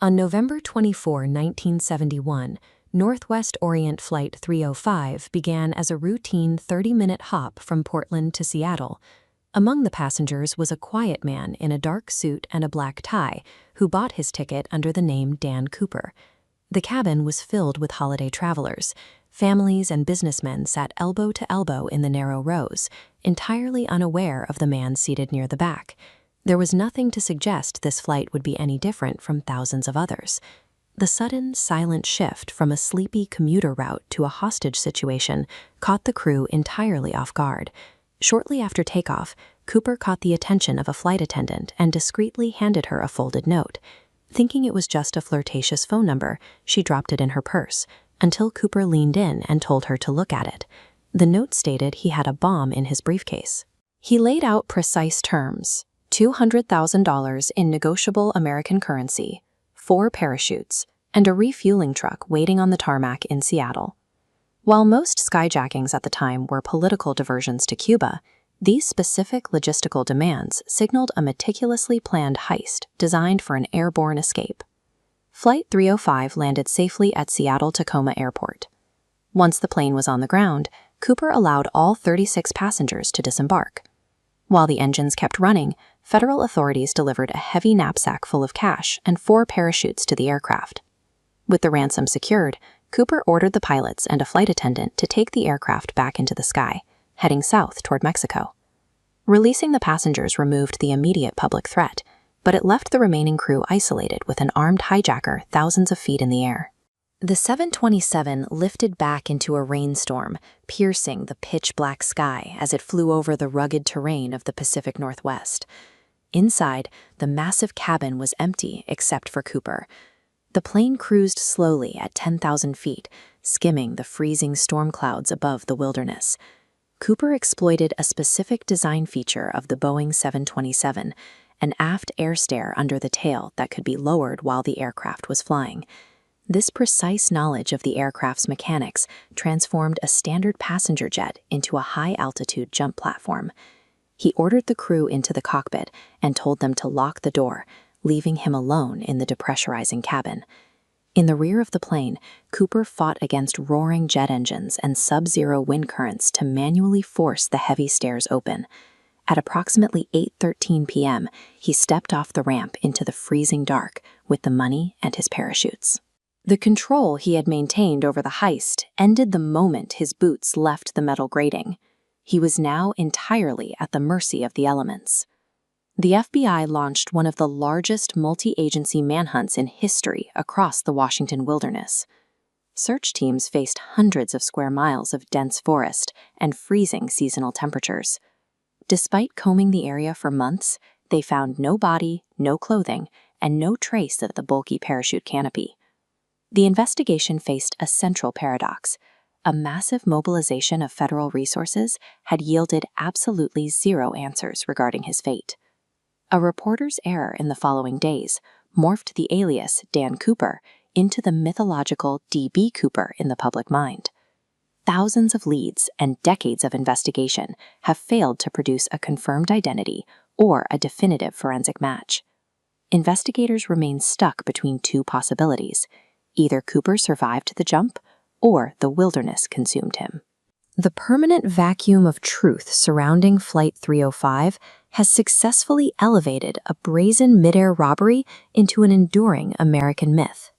On November 24, 1971, Northwest Orient Flight 305 began as a routine 30-minute hop from Portland to Seattle. Among the passengers was a quiet man in a dark suit and a black tie who bought his ticket under the name Dan Cooper. The cabin was filled with holiday travelers. Families and businessmen sat elbow to elbow in the narrow rows, entirely unaware of the man seated near the back. There was nothing to suggest this flight would be any different from thousands of others. The sudden, silent shift from a sleepy commuter route to a hostage situation caught the crew entirely off guard. Shortly after takeoff, Cooper caught the attention of a flight attendant and discreetly handed her a folded note. Thinking it was just a flirtatious phone number, she dropped it in her purse, until Cooper leaned in and told her to look at it. The note stated he had a bomb in his briefcase. He laid out precise terms: $200,000 in negotiable American currency, 4 parachutes, and a refueling truck waiting on the tarmac in Seattle. While most skyjackings at the time were political diversions to Cuba, these specific logistical demands signaled a meticulously planned heist designed for an airborne escape. Flight 305 landed safely at Seattle-Tacoma Airport. Once the plane was on the ground, Cooper allowed all 36 passengers to disembark. While the engines kept running, federal authorities delivered a heavy knapsack full of cash and 4 parachutes to the aircraft. With the ransom secured, Cooper ordered the pilots and a flight attendant to take the aircraft back into the sky, heading south toward Mexico. Releasing the passengers removed the immediate public threat, but it left the remaining crew isolated with an armed hijacker thousands of feet in the air. The 727 lifted back into a rainstorm, piercing the pitch-black sky as it flew over the rugged terrain of the Pacific Northwest. Inside, the massive cabin was empty except for Cooper. The plane cruised slowly at 10,000 feet, skimming the freezing storm clouds above the wilderness. Cooper exploited a specific design feature of the Boeing 727, an aft air stair under the tail that could be lowered while the aircraft was flying. This precise knowledge of the aircraft's mechanics transformed a standard passenger jet into a high-altitude jump platform. He ordered the crew into the cockpit and told them to lock the door, leaving him alone in the depressurizing cabin. In the rear of the plane, Cooper fought against roaring jet engines and sub-zero wind currents to manually force the heavy stairs open. At approximately 8:13 p.m., he stepped off the ramp into the freezing dark with the money and his parachutes. The control he had maintained over the heist ended the moment his boots left the metal grating. He was now entirely at the mercy of the elements. The FBI launched one of the largest multi-agency manhunts in history across the Washington wilderness. Search teams faced hundreds of square miles of dense forest and freezing seasonal temperatures. Despite combing the area for months, they found no body, no clothing, and no trace of the bulky parachute canopy. The investigation faced a central paradox. A massive mobilization of federal resources had yielded absolutely zero answers regarding his fate. A reporter's error in the following days morphed the alias Dan Cooper into the mythological D.B. Cooper in the public mind. Thousands of leads and decades of investigation have failed to produce a confirmed identity or a definitive forensic match. Investigators remain stuck between 2 possibilities. Either Cooper survived the jump, or the wilderness consumed him. The permanent vacuum of truth surrounding Flight 305 has successfully elevated a brazen mid-air robbery into an enduring American myth.